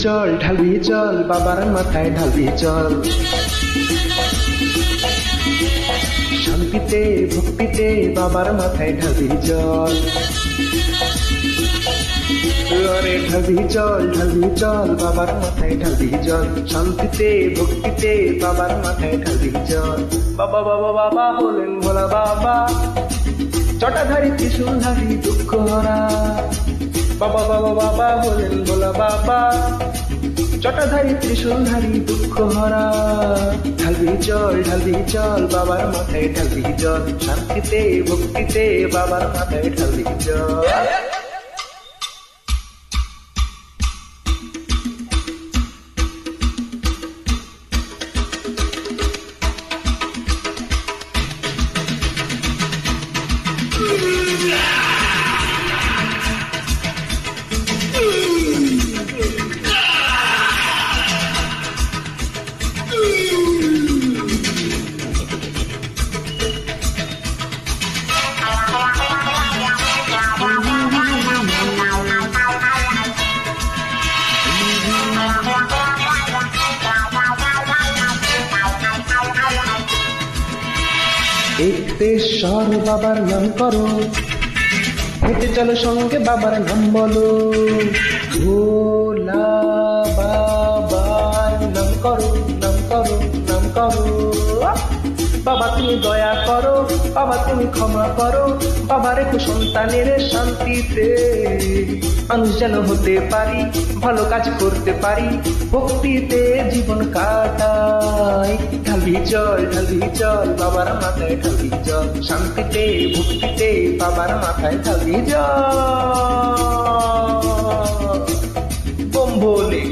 ঢালবি চল বাবার মাথায় ঢালবি চল। শান্তিতে ভক্তিতে বাবার মাথায় ঢালবি চল। আরে ঢালবি চল বাবার মাথায় ঢালবি চল। শান্তিতে ভক্তিতে বাবার মাথায় ঢালবি চল। বাবা বাবা বাবা হলেন ভোলা বাবা, জটাধারী ত্রিশূলধারী দুঃখ হরা। বাবা বাবা বাবা হলেন ভোলা বাবা, জটাধারী ত্রিশূলধারী দুঃখ হরা। ঢালবি চল বাবার মাথায় ঢালবি চল। শান্তিতে ভক্তিতে বাবার মাথায় ঢালবি চল। একতেশ্বর বাবার নাম করো, হেঁটে চলো সঙ্গে বাবার নাম বলো। ভোলা বাবার নাম করো, নাম করো, নাম করো। বাবা তুমি দয়া করো, বাবা তুমি ক্ষমা করো। বাবার একটু সন্তানের শান্তিতে মানুষ যেন হতে পারি, ভালো কাজ করতে পারি, ভক্তিতে জীবন কাটাই। ঢালবি চল বাবার মাথায় ঢালবি চল। শান্তিতে ভক্তিতে বাবার মাথায় ঢালবি চল। বোম ভোলে।